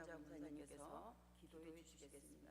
김은자 목사님께서 기도해 주시겠습니다.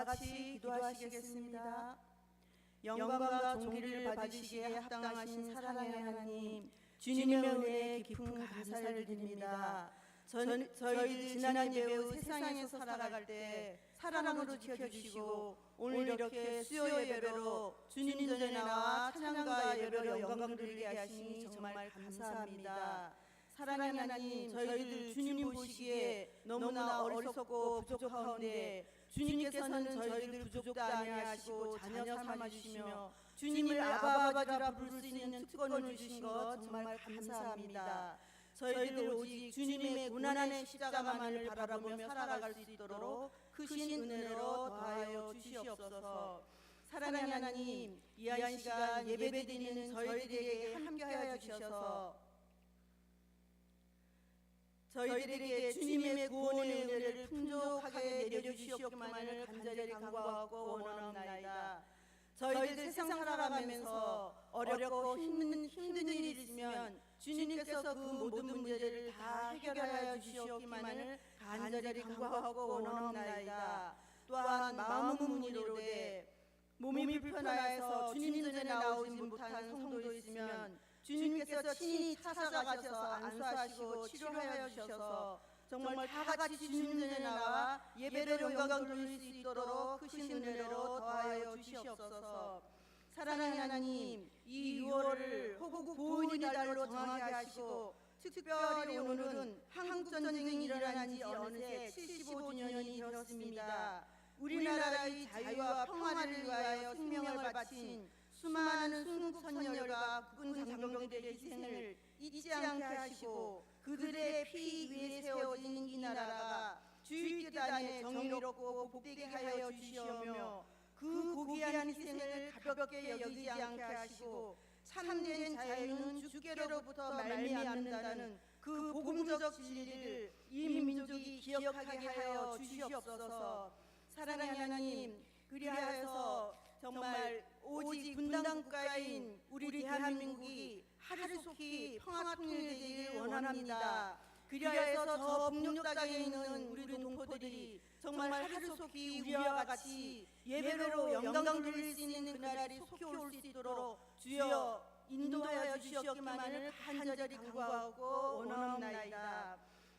다 같이 기도하시겠습니다. 영광과 존귀를 받으시기에 합당하신 사랑의 하나님, 주님의 은혜에 깊은 감사를 드립니다. 저희들 지난 예배후 세상에서 살아갈 때 사랑으로 지켜주시고 오늘 이렇게 수요 예배로 주님 전에 나와 찬양과 예배로 영광을 드리게 하시니 정말 감사합니다. 사랑의 하나님, 저희들 주님 보시기에 너무나 어리석고 부족하온데 주님께서는 저희들 부족도 아니하시고 자녀 삼아주시며 주님을 아바아버지라 부를 수 있는 특권을 주신 것 정말 감사합니다. 저희들 오직 주님의 고난의 십자가만을 바라보며 살아갈 수 있도록 크신 은혜로 더하여 주시옵소서. 사랑하는 하나님, 귀한 시간 예배드리는 저희들에게 함께하여 주셔서 저희들에게 주님의 구원의 은혜를 풍족하게 내려주시옵기만을 간절히 간구하고 원하옵나이다. 저희들 세상 살아가면서 어렵고 힘든 일이 있으면 주님께서 그 모든 문제를 다 해결하여 주시옵기만을 간절히 간구하고 원하옵나이다. 또한 마음은 문의로되 몸이 불편하여서 주님 전에 나오지 못한 성도 있으면 주님께서 친히 찾아가셔서 안수하시고 치료하여 주셔서 정말 다 같이 주님 전에 나와 예배로 영광 돌릴 수 있도록 크신 은혜로 더하여 주시옵소서. 사랑하는 하나님, 이 6월을 호국 보훈의 달로 정하게 하시고 특별히 오늘은 한국전쟁이 일어난 지 어느새 75주년이 되었습니다. 우리나라의 자유와 평화를 위하여 생명을 바친 수많은 순국 선열과 국군 장병들의 희생을 잊지 않게 하시고 그들의 피 위에 세워진 이 나라가 주의 뜻 안에 정의롭고 복되게 하여 주시오며 그 고귀한 희생을 가볍게 여기지 않게 하시고 참된 자유는 주께로부터 말미암는다는 그 복음적 진리를 이 민족이 기억하게 하여 주시옵소서. 사랑하는 하나님, 그리하여서 정말 오직 분단 국가인 우리 대한민국이 하루속히 평화 통일되기를 원합니다. 그리하여서 저 북녘 땅에 있는 우리 동포들이 정말 하루속히 우리와 같이 예배로 영광 돌릴 수 있는 그날이 속히 올 수 있도록 주여 인도하여 주시옵기만을 간절히 간구하고 원하옵나이다.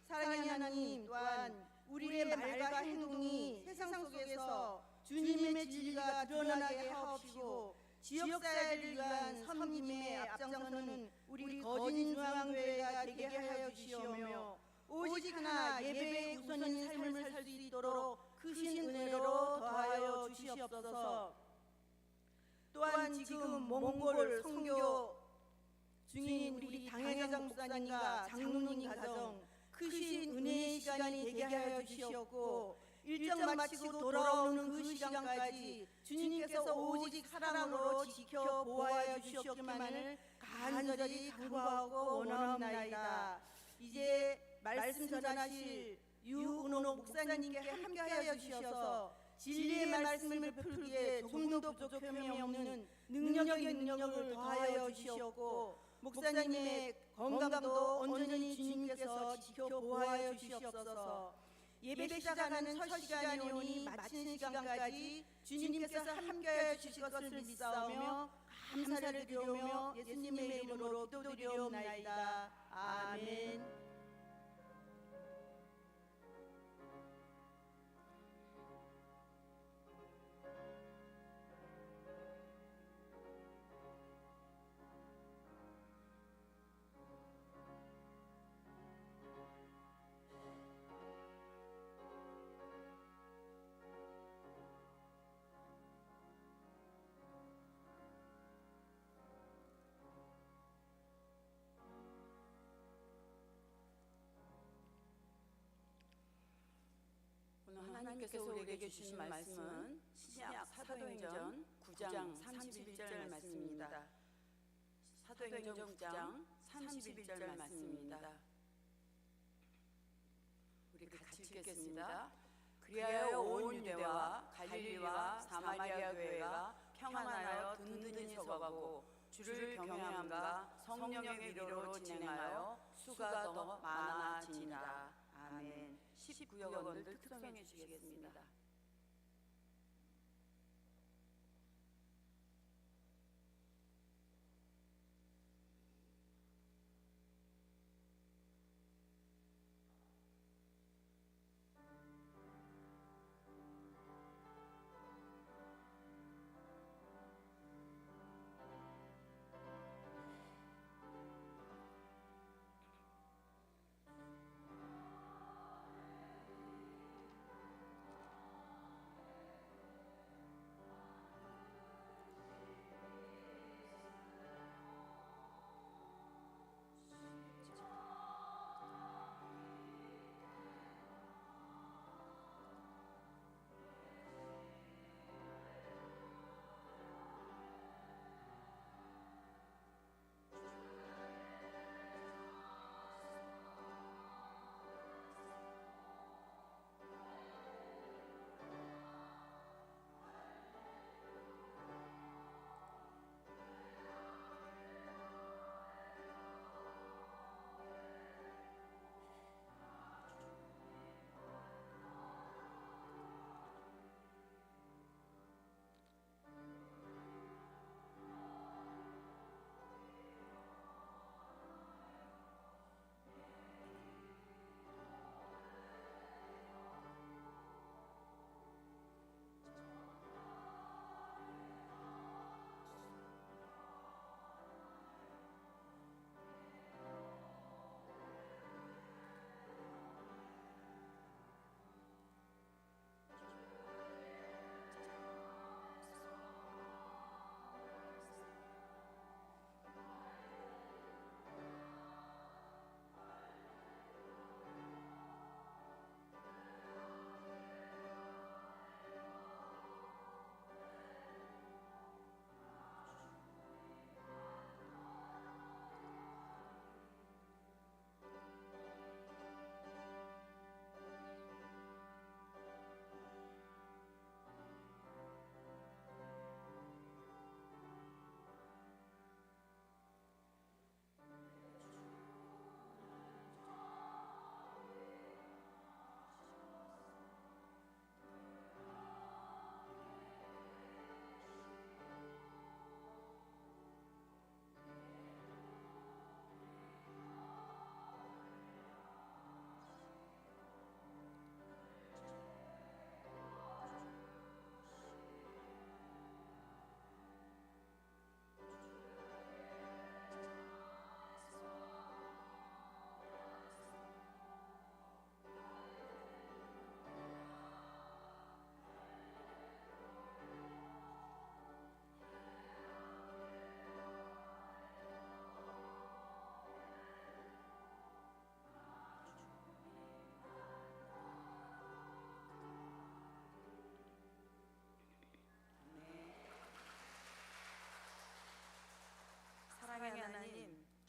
사랑하는 하나님, 또한 우리의 말과 행동이 세상 속에서 주님의 진리가 드러나게 하옵시고 지역사회를 위한 섬김에 앞장서는 우리 거진중앙교회가 되게 하여 주시오며 오직 하나 예배의 우선인 삶을 살 수 있도록 크신 은혜로 더하여 주시옵소서. 또한 지금 몽골 선교 중인 우리 당회장 목사님과 장로님 가정 크신 은혜의 시간이 되게 하여 주시옵고 일정 마치고 돌아오는 그 시간까지 주님께서 오직 사랑으로 지켜 보호하여 주시옵기만을 간절히 간구하고 원하옵나이다. 이제 말씀 전하실 유은옥 목사님께 함께하여 주셔서 진리의 말씀을 풀기에 조금도 부족함이 없는 능력을 더하여 주시옵고 목사님의 건강도 온전히 주님께서 지켜 보호하여 주시옵소서. 예배 시작하는 첫 시간이 오니 마치는 시간까지 주님께서 함께하여 주실 것을 믿사오며 감사를 드리오며 예수님의 이름으로 기도드리옵나이다. 아멘. 오늘 하나님께서 우리에게 주신 말씀은 신약 사도행전 9장 31절 말씀입니다. 사도행전 9장 31절 말씀입니다. 우리 같이 읽겠습니다. 그리하여 온 유대와 갈릴리와 사마리아 교회가 평안하여 든든히 서가고 주를 경외함과 성령의 위로로 진행하여 수가 더 많아지니라. 아멘. 19여건들 특성해 주시겠습니다.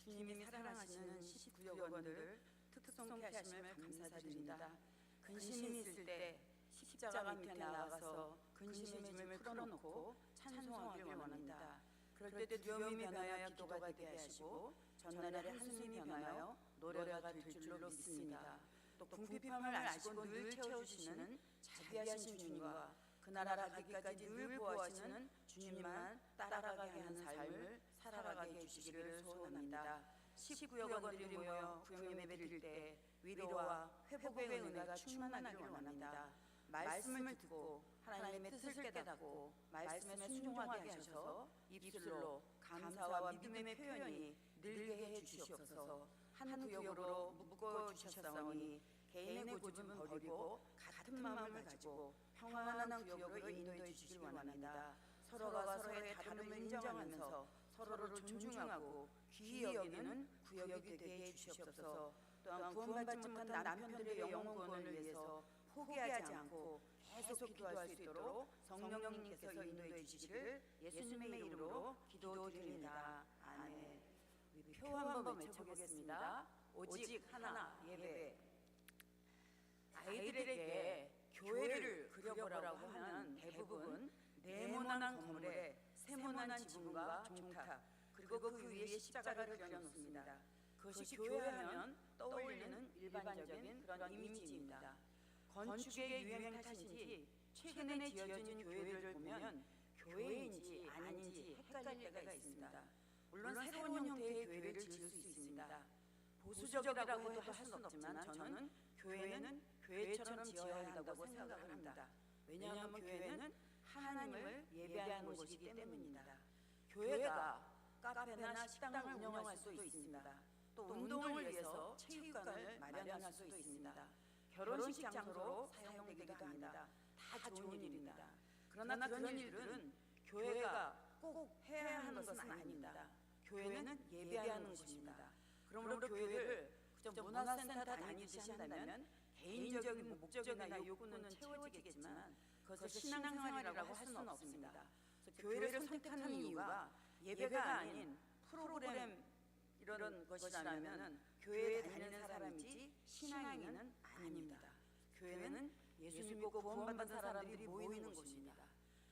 주님이 사랑하시는 19여건들 특송케 하심을 감사드립니다. 근심이 있을 때 십자가 밑에 나가서 근심의 짐을 풀어놓고 찬송하길 원합니다. 그럴 때 두려움이 변하여 기도가 되게 하시고 전날에 한숨이 변하여 노래가 될 줄로 믿습니다. 또 궁핍함을 아시고 늘 채워주시는 자비하신 주님과 그 나라 가기까지 늘 보호하시는 주님만 따라가게 하는 삶을 살아가게 해주시기를 소원합니다. 19여건들이 모여 구역 예배를 때 위로와 회복의 은혜가 충만하기를 원합니다. 말씀을 듣고 하나님의 뜻을 깨닫고 말씀에 순종하게 하셔서 입술로 감사와 믿음의 표현이 늘게 해주시옵소서. 한 구역으로 묶어주셨사오니 개인의 고집은 버리고 같은 마음을 가지고 평안한 구역으로 인도해 주시길 원합니다. 서로가 서로의 다름을 인정하면서 서로를 존중하고 귀히 여기는 구역이 되게 해주시옵소서. 또한 구원받지 못한 남편들의 영혼 구원을 위해서 포기하지 않고 계속 기도할 수 있도록 성령님께서 인도해 주시기를 예수님의 이름으로 기도드립니다. 아멘. 우리 표 한번 외쳐보겠습니다. 오직 하나 예배. 아이들에게 교회를 그려보라고 하면 대부분 네모난 건물에 세모난 지붕과 종탑 그리고 그 위에 십자가를 그려놓습니다. 그것이 교회하면 떠올리는 일반적인 그런 이미지입니다. 건축의 유행 탓인지 최근에 지어진 교회를 보면 교회인지 아닌지 헷갈릴 때가 있습니다. 물론 새로운 형태의 교회를 지을 수 있습니다. 보수적이라고 해도 할 수는 없지만 저는 교회는 교회처럼 지어야 한다고 생각을 합니다. 왜냐하면 교회는 하나님을 예배하는 곳이기 때문입니다. 교회가 카페나 식당을 운영할 수도 있습니다. 또 운동을 위해서 체육관을 마련할 수도 있습니다. 결혼식 장소로 사용되기도 합니다. 다 좋은 일입니다. 그러나 그런 일들은 교회가 꼭 해야 하는 것은 아닙니다. 교회는 예배하는 곳입니다. 그러므로 교회를 그저 문화센터 다니듯이 한다면 개인적인 목적이나 욕구는 채워지겠지만 그것을 신앙생활이라고 할 수는 없습니다. 그래서 교회를 선택하는 이유가 예배가 아닌 프로그램 이런 것이라면 교회에 다니는 사람이지 신앙인은 아닙니다. 교회는 예수 믿고 구원받은 사람들이 모이는 곳입니다.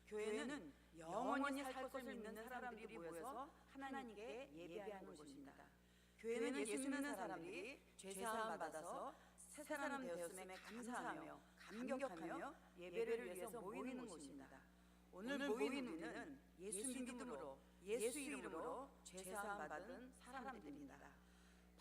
교회는 영원히 살 것을 믿는 사람들이 모여서 하나님께 예배하는 곳입니다. 교회는 예수 믿는 사람들이 죄사함 받아서 새 사람 되었음에 감사하며 감격하며 예배를 위해서 모이는 곳입니다. 오늘 모인 우리는 예수 믿음으로 예수 이름으로 죄사함 받은 사람들입니다.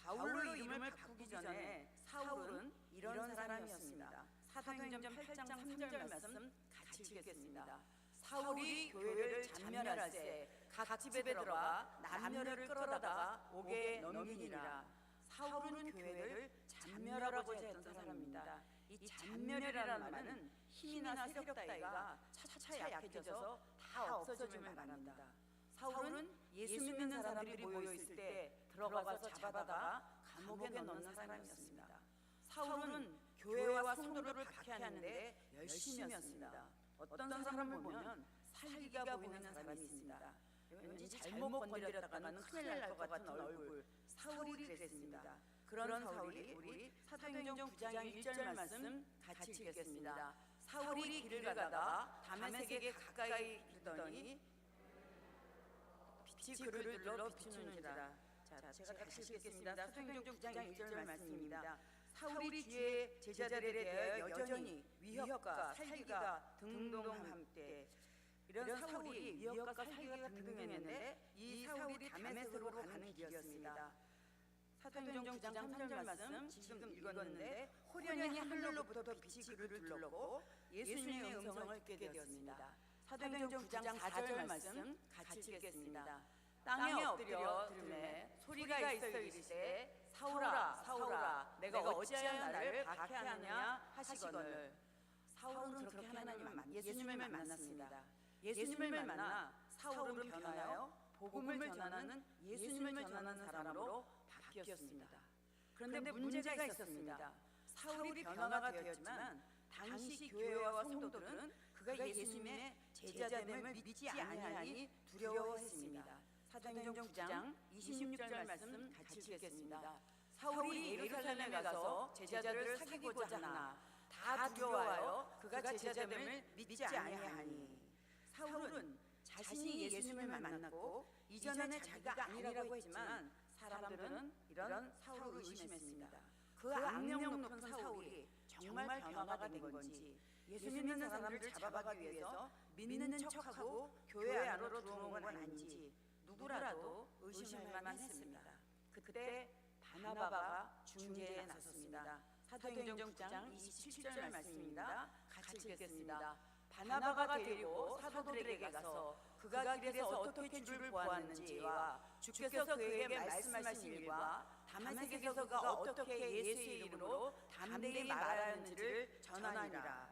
바울로 이름을 바꾸기 전에 사울은 이런 사람이었습니다. 사도행전 8장 3절 말씀 같이 읽겠습니다. 사울이 교회를 잔멸할 때 각 집에 들어가 남녀를 끌어다가 옥에 넘기니라. 사울은 교회를 잔멸하고자 했던 사람입니다. 이 잔멸이라는 말은 힘이나 세력 따위가 차차 약해져서 다 없어짐을 말합니다. 사울은 예수 믿는 사람들이 모여 있을 때 들어가서 잡아다가 감옥에 넣는 사람이었습니다. 사울은 교회와 성도를 박해하는데 열심이었습니다. 어떤 사람을 보면 살기가 보이는 사람이 있습니다. 왠지 잘못 건드렸다가는 큰일 날 것 같은 얼굴. 사울이 그랬습니다. 그런 사울이 우리 사도행전 9장 1절 말씀 같이 읽겠습니다. 사울이 길을 가다가 다메섹에 가까이 이르더니 빛이 그를 눌러 비추는지라. 자, 제가 다시 읽겠습니다. 사도행전 9장 1절 말씀입니다. 사울이 주의 제자들에 대하여 여전히 위협과 살기가 등등함때 이런 사울이 위협과 살기가 등등했는데 이 사울이 다메섹으로 가는 길이었습니다. 사도행전 9장 3절 말씀 지금 읽었는데 호련히 하늘로부터 빛이 그를 둘렀고 예수님의 음성을 듣게 되었습니다. 사도행전 9장 4절 말씀 같이 읽겠습니다. 땅에 엎드려 들으매 소리가 있어 이르시되 사울아 사울아 내가 어찌하여 나를 박해하느냐 하시거늘. 사울은 그렇게 예수님을 만났습니다. 예수님을 만나 사울은 변하여 복음을 전하는 예수님을 전하는 사람으로 바뀌었습니다. 그런데 문제가 있었습니다. 사울이 변화가 되었지만 당시 교회와 성도들은 그가 예수님의 제자됨을 믿지 아니하니 두려워했습니다. 사도행전 9장 26절 말씀 같이 읽겠습니다. 사울이 예루살렘에 가서 제자들을 사귀고자 하나 다 두려워하여 그가 제자됨을 믿지 아니하니. 사울은 자신이 예수님을 만났고 이전에 자기가 아니라고 했지만 사람들은 이런 사울을 의심했습니다. 그 악명 높은 사울이 정말 변화가 된 건지, 예수 믿는 사람들을 잡아가기 위해서 믿는 척하고 교회 안으로 들어온 건 아닌지 누구라도 의심할 만했습니다. 그때 바나바가 중재에 나섰습니다. 사도행전 9장 27절 말씀입니다. 같이 읽겠습니다. 바나바가 데리고 사도들에게 가서 그가 길에서 어떻게 주를 보았는지와 주께서 그에게 말씀하신 일과 다메섹에서 그가 어떻게 예수의 이름으로 담대히 말하였는지를 전하니라.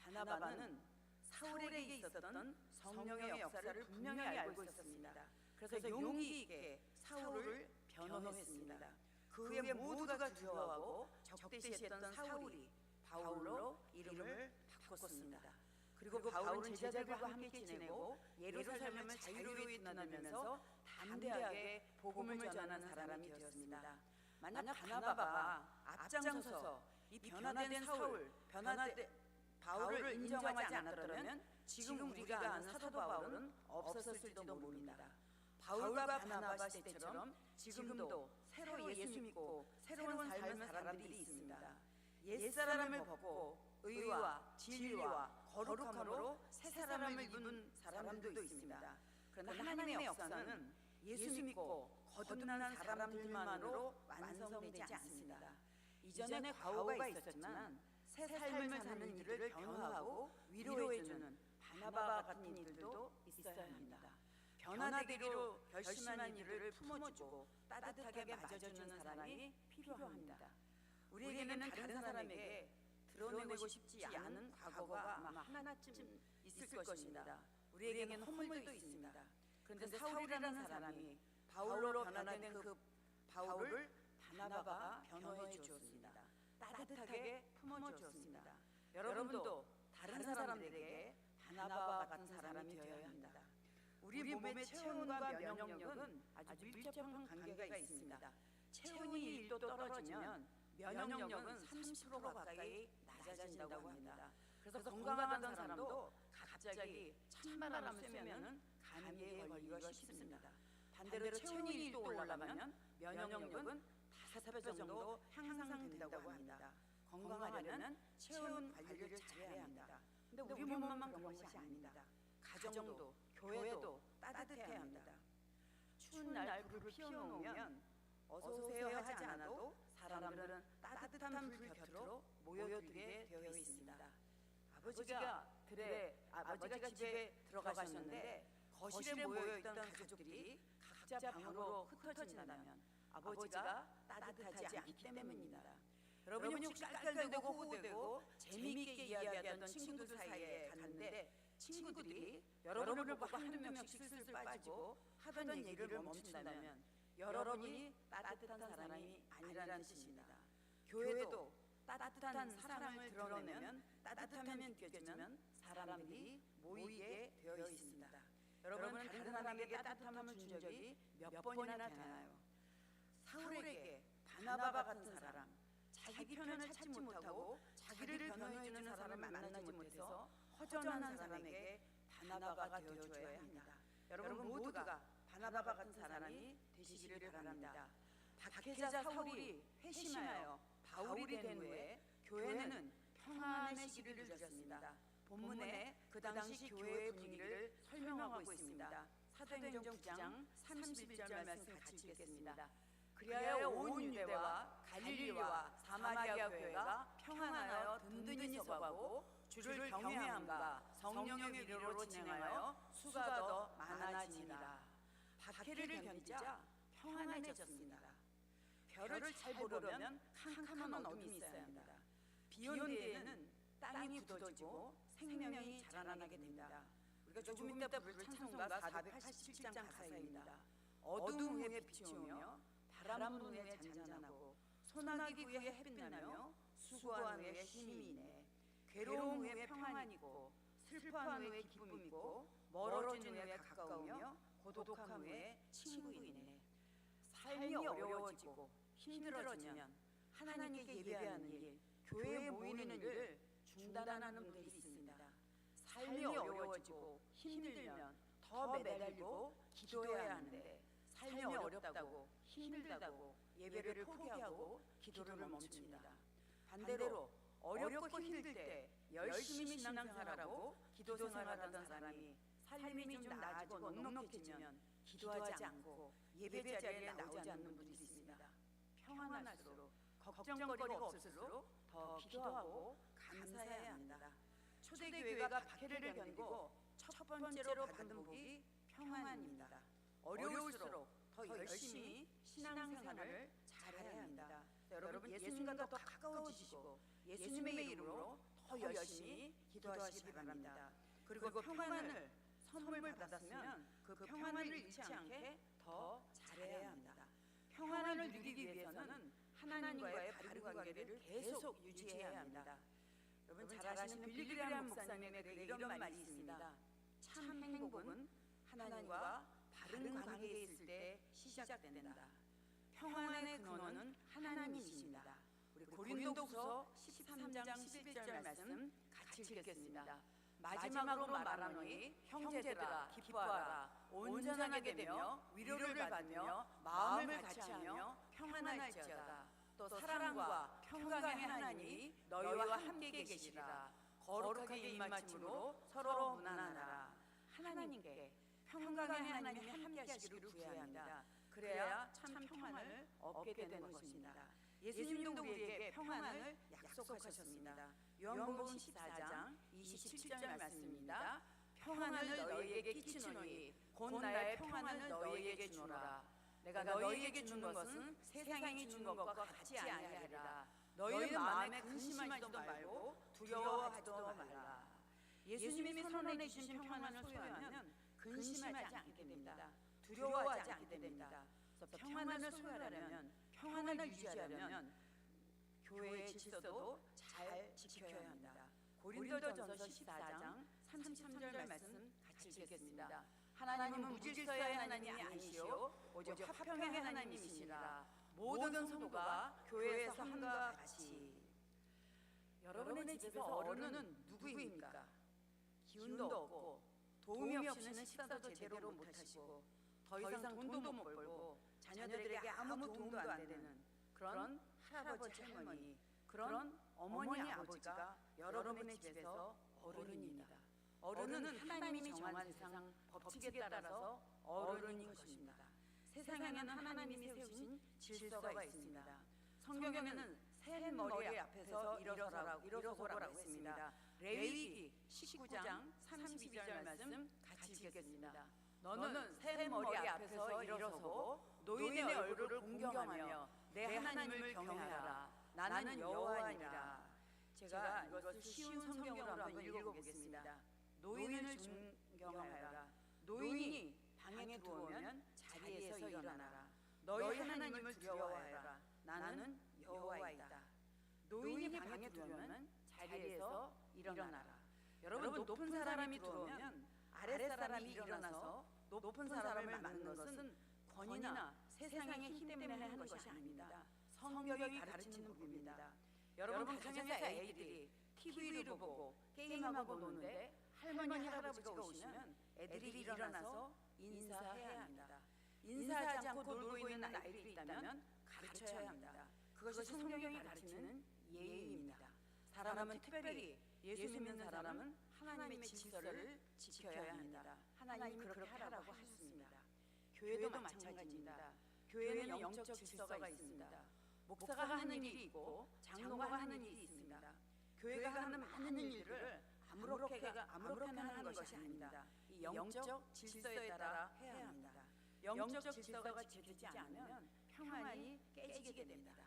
바나바는 사울에게 있었던 성령의 역사를 분명히 알고 있었습니다. 그래서 용기 있게 사울을 변호했습니다. 그 후에 모두가 두려워하고 적대시했던 사울이 바울로 이름을 바꿨습니다. 그리고 바울은 제자들과 함께 지내고 예루살렘을 자유로이 떠나면서 담대하게 복음을 전하는 사람이 되었습니다. 만약 바나바가 앞장서서 이 변화된 바울을 인정하지 않았더라면 지금 우리가 아는 사도 바울은 없었을지도 모릅니다. 바울과 바나바 시대처럼 지금도 새로 예수 믿고 새로운 삶을 사람들이 있습니다. 옛사람을 벗고 의와 진리와 거룩함으로 새 사람을 입은 사람들도 있습니다. 그러나 하나님의 역사는 예수 믿고 거듭난 사람들만으로 완성되지 않습니다. 이전에 과오가 있었지만 새 삶을 사는 이들을 변화하고 위로해주는 바나바 같은 이들도 있어야 합니다. 변화되기로 결심한 이를 품어주고 따뜻하게 맞아주는 사람이 필요합니다. 우리에게는 다른 사람에게 드러내고 싶지 않은 과거가 아마 하나쯤 있을 것입니다. 우리에게는 허물도 있습니다. 그런데 사울이라는 사람이 바울로 변화된 그 바울을 바나바가 변호해 주었습니다. 따뜻하게 품어주었습니다. 여러분도 다른 사람들에게 바나바 같은 사람이 되어야 합니다. 우리 몸의 체온과 면역력은 아주 밀접한 관계가 있습니다. 체온이 1도 떨어지면 면역력은 30% 가까이 낮아진다고 합니다. 그래서 건강하던 사람도 갑자기 찬바람을 쐬면 감기에 걸리기가 쉽습니다. 반대로 체온이 1도 올라가면 면역력은 5배 정도 향상된다고 합니다. 건강하려면 체온 관리를 잘해야 합니다. 근데 우리 몸만 그런 것이 아닙니다. 가정도, 교회도 따뜻해야 합니다. 추운 날 불을 피워놓으면 어서 오세요 하지 않아도 사람들은 따뜻한 불 곁으로 모여들게 되어 있습니다. 아버지가 집에 들어가셨는데 거실에 모여있던 가족들이 각자 방으로 흩어진다면 아버지가 따뜻하지 않기 때문입니다. 여러분이 혹시 깔깔대고 호호대고 재미있게 이야기하던 친구들 사이에 갔는데 친구들이 여러분을 보고 한두 명씩 슬슬 빠지고 하던 얘기를 멈춘다면 여러분이 따뜻한 사람이 아니라는 뜻입니다. 교회도 따뜻한 사랑을 드러내면 따뜻하면 느껴지면 사람들이 모이게 되어 있습니다. 여러분은 다른 사람에게 따뜻함을 준 적이 몇 번이나 되나요? 사울에게 바나바 같은 사람, 자기 편을 찾지 못하고 자기를 변호해주는 사람을 만나지 못해서 허전한 사람에게 바나바가 되어줘야 합니다. 여러분 모두가 바나바 같은 사람이 되시기를 바랍니다. 박해자 사울이 회심하여 바울이 된 후에 교회는 평안의 시기를 누렸습니다. 본문에 그 당시 교회의 분위기를 설명하고 있습니다. 사도행전 9장 31절 말씀 같이 읽겠습니다. 그리하여 온 유대와 갈릴리와 사마리아 교회가 평안하여 든든히 서가고 주를 경외함과 성령의 위로로 진행하여 수가 더 많아지니라. 박해를 견디자 평안해졌습니다. 별을 잘 보려면 캄캄한 어둠이 있어야 합니다. 비온 뒤에는 땅이 굳어지고 생명이 자라나게 됩니다. 우리가 조금 이따 부를 찬송가 487장 가사입니다. 어둠 후에 빛이 오며 바람 후에 잔잔하고 소나기 후에 햇빛 나며 수고한 후에 힘이 있네. 괴로움 후에 평안이고 슬퍼한 후에 기쁨이 있고 멀어진 후에 가까우며 고독한 후에 친구 있네. 삶이 어려워지고 힘들어지면 하나님께 예배하는 일, 교회에 모이는 일을 중단하는 분들이 있습니다. 삶이 어려워지고 힘들면 더 매달리고 기도해야 하는데 삶이 어렵다고 힘들다고 예배를 포기하고 기도를 멈춥니다. 반대로 어렵고 힘들 때 열심히 신앙생활하고 기도 생활하던 사람이 삶이 좀 나아지고 넉넉해지면 기도하지 않고 예배 자리에 나오지 않는 분들이 있습니다. 평안할수록 걱정거리가 없을수록 더 기도하고 감사해야 합니다. 초대교회가 박해를 견디고 첫 번째로 받은 복이 평안입니다. 어려울수록 더 열심히 신앙생활을 잘해야 합니다. 여러분 예수님과 더 가까워지시고 예수님의 이름으로 더 열심히 기도하시기 바랍니다. 그리고 평안을 선물 받았으면 그 평안을 잃지 않게 더 잘해야 합니다. 평안을 누리기 위해서는 하나님과의 바른 관계를 계속 유지해야 합니다. 여러분 잘 아시는 빌리그레암 목사님의 글에 이런 말이 있습니다. 참 행복은 하나님과 바른 관계에 있을 때 시작된다. 평안의 근원은 하나님이십니다. 우리 고린도후서 13장 11절 말씀 같이 읽겠습니다. 마지막으로 말하노니 형제들아 기뻐하라. 온전하게 되며 위로를 받으며 마음을 같이하며 평안할지어다. 또 사랑과 평강의 하나님이 너희와 함께 계시리라. 거룩하게 입맞춤으로 서로 무난하라. 하나님께 평강의 하나님이 함께 하시기를 구해야 합니다. 그래야 참 평안을 얻게 되는 것입니다. 예수님도 우리에게 평안을 약속하셨습니다. 요한복음 14장 27절 말씀입니다. 평안을 너희에게 끼치노니 곧 나의 평안을 너희에게 주노라. 내가 너희에게 주는 것은 세상이 주는 것과 같지 아니하리라. 너희 마음에 근심하지도 말고 두려워하지도 말라. 예수님이 선언해 주신 평안을 소유하면 근심하지 않게 됩니다. 두려워하지 않게 됩니다. 그래서 평안을 소유하려면 평안을 유지하려면 교회의 질서도 잘 지켜야 합니다. 고린도전서 14장 33절 말씀 같이 읽겠습니다. 하나님은 무질서의 하나님이 아니시오 오직 화평의 하나님이시라. 모든 성도가 교회에서 함과 같이. 여러분의 집에서 어른은 누구입니까? 기운도 없고 도움이 없이는 식사도 제대로 못하시고 더 이상 돈도 못 벌고 자녀들에게 아무 도움도 안 되는 그런 할아버지 할머니, 그런 어머니 아버지가 여러분의 집에서 어른입니다. 어른은 하나님이 정한 세상 법칙에 따라서 어른인 것입니다. 세상에는 하나님이 세우신 질서가 있습니다. 성경에는 센 머리 앞에서 일어서라고 했습니다. 레위기 19장 32절 말씀 같이 읽겠습니다. 너는 센 머리 앞에서 일어서고 노인의 얼굴을 공경하며 내 하나님을 경외하라. 나는 여호와니라. 제가 이것을 쉬운 성경으로 한번 읽어보겠습니다. 노인을 존경하여라. 노인이 방에 들어오면 자리에서 일어나라. 너희 하나님을 두려워하여라. 나는 여호와이다. 노인이 방에 들어오면 자리에서 일어나라. 여러분 높은 사람이 들어오면 아랫사람이 일어나서 높은 사람을 막는 것은 권위나 세상의 힘 때문에 하는 것이 아닙니다. 성경이 가르치는 법입니다. 여러분 가정에서 애들이 TV를 보고 게임하고 노는데 할머니 할아버지가 오시면 애들이 일어나서 인사해야 합니다. 인사하지 않고 놀고 있는 아이들이 있다면 가르쳐야 합니다. 그것이 성경이 가르치는 예의입니다. 사람은 특별히 예수 믿는 사람은 하나님의 질서를 지켜야 합니다. 하나님이 그렇게 하라고 하셨습니다. 교회도 마찬가지입니다. 교회는 영적 질서가 있습니다. 목사가 하는 일이 있고 장로가 하는 일이 있습니다. 교회가 하는 많은 일들을 아무렇게나 하는 것이 아닙니다. 이 영적 질서에 따라 해야 합니다. 영적 질서가 지켜지지 않으면 평안이 깨지게 됩니다.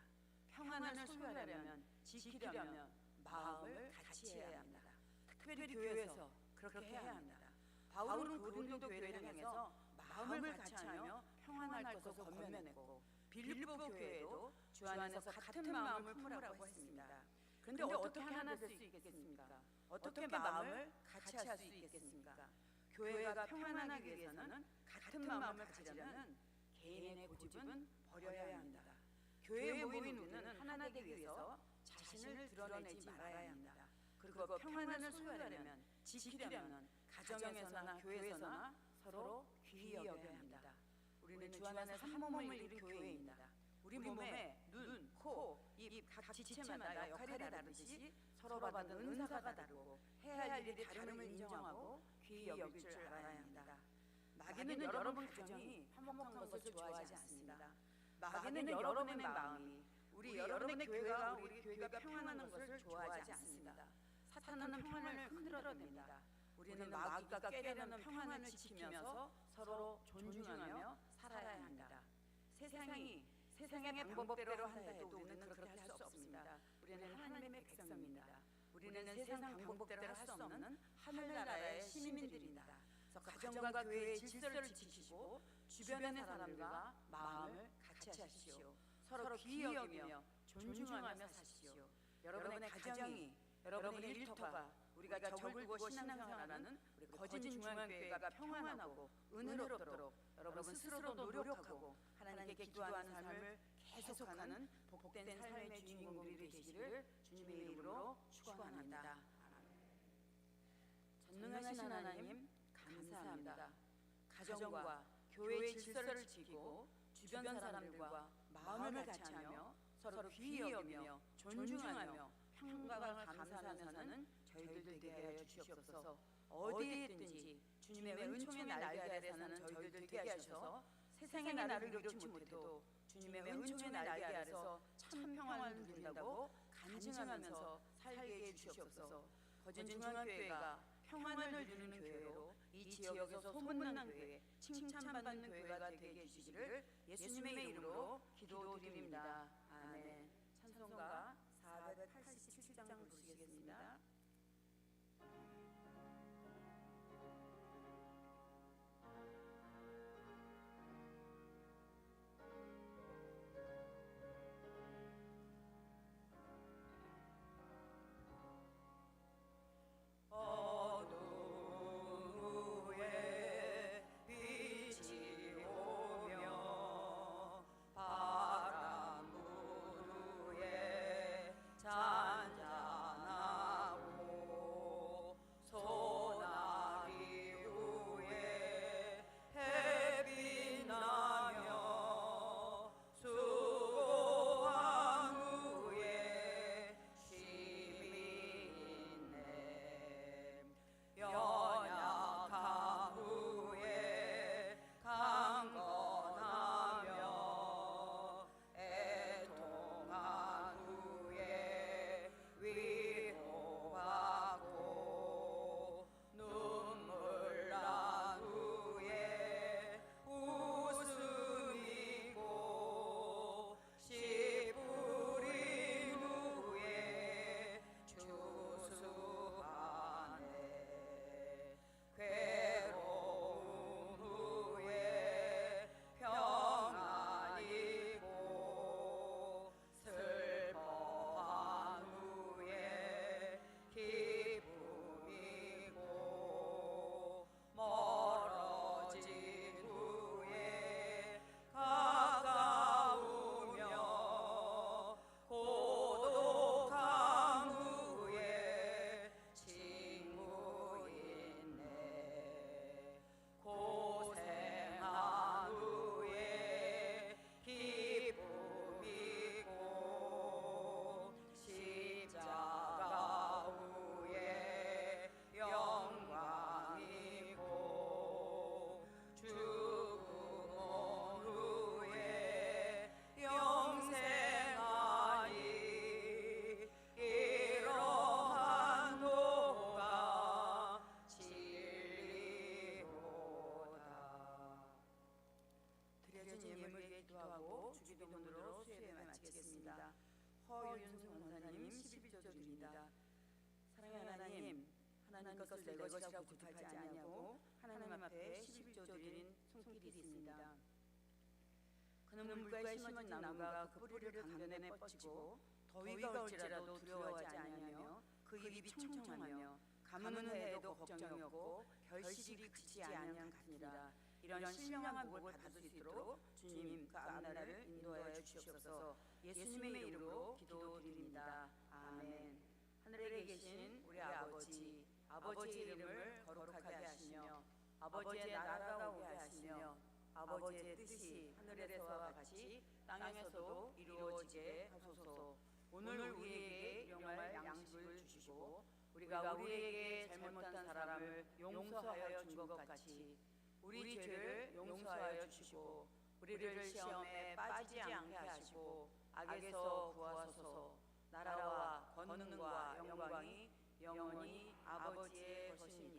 평안을 소유하려면 지키려면 마음을 같이 해야 합니다. 특별히 교회에서 그렇게 해야 합니다. 바울은 고린도 교회를 향해서 마음을 같이하며 평안할 것을 권면했고 빌립보 교회에도 주 안에서 같은 마음을 품으라고 했습니다. 그런데 어떻게 하나 될 수 있겠습니까? 어떻게 마음을 같이 할 수 있겠습니까? 교회가 평안하기 위해서는 같은 마음을 가지려면 개인의 고집은 버려야 합니다. 교회에 모인 우리는 하나되기 위해서 자신을 드러내지 말아야 합니다. 그리고 평안을 소유하려면, 지키려면 가정에서나 교회에서나 서로 귀히 여겨야 합니다. 우리는 주 안에서 한 몸을 이룬 교회입니다. 우리 몸에 눈, 코, 입 각 지체마다 역할이 다르듯이 서로 받은 은사가 다르고 해야 할 일이 다름을 인정하고 귀히 여길 줄 알아야 합니다. 마귀는 여러분 가정이 화목한 것을 좋아하지 않습니다. 마귀는 여러분의 마음이, 여러분의 교회가 우리 교회가 평안한 것을 좋아하지 않습니다. 사탄은 평안을 흔들어댑니다. 우리는 마귀가 깨려는 평안을 지키면서 서로 존중하며 살아야 합니다. 세상의 방법대로 한다 해도 우리는 그렇게 할 수 없습니다. 우리는 하나님의 백성입니다. 우리는 세상 방법대로 할 수 없는 하늘나라의 시민들입니다. 그래서 가정과 교회의 질서를 지키시고 주변의 사람들과 마음을 같이 하십시오. 서로 귀히 여기며 존중하며 사십시오. 여러분의 가정이, 여러분의 일터가, 우리가 적을 두고 신앙생활하는 우리 거진 중앙교회가 평안하고 은혜롭도록 여러분 스스로도 노력하고 하나님께 기도하는 삶을 계속하는 복된 삶의 주인공들이 되시기를 주님의 이름으로 축원합니다. 전능하신 하나님 감사합니다. 가정과 교회의 질서를 지키고 주변 사람들과 마음을 같이하며 서로 귀히 여기며 존중하며 평강을 감사하며 사는 저희들 되게 하여 주시옵소서. 어디에 있든지 주님의 은총의 날개 아래 사는 저희들 되게 하셔서 세상의 나를 이롭지 못해도 주님의 은총의 날개 아래서 참 평안을 누린다고 간증하면서 살게 해주시옵소서. 거진 중앙교회가 평안을 누리는 교회로 이 지역에서 소문난 교회, 칭찬받는 교회가 되게 해주시기를 예수님의 이름으로 기도드립니다. 아멘. 찬송가 487장 부르시겠습니다. 허윤성 원사님 11조 드립니다. 사랑하는 하나님, 하나님 것을 내 것이라고 구입하지 아니하고 하나님 앞에 11조 드린 손길이 있습니다. 그는 물가에 심어진 나무가 그 뿌리를 강변에 뻗치고 더위가 올지라도 두려워하지 아니하며 그 입이 청청하며 가문은 해도 걱정이 없고 결실이 그치지 아니한 같으니라. 이런 신령한 복을 받을 수 있도록 주님 그 앞날을 인도하여 주시옵소서. 예수님의 이름으로 기도드립니다. 아멘. 하늘에 계신 우리 아버지, 아버지의 이름을 거룩하게 하시며 아버지의 나라가 오게 하시며 아버지의 뜻이 하늘에서와 같이 땅에서도 이루어지게 하소서. 오늘 우리에게 일용할 양식을 주시고 우리가 우리에게 잘못한 사람을 용서하여 준 것 같이 우리 죄를 용서하여 주시고 우리를 시험에 빠지지 않게 하시고 악에서 구하소서. 나라와 권능과 영광이 영원히 아버지의 것입니다.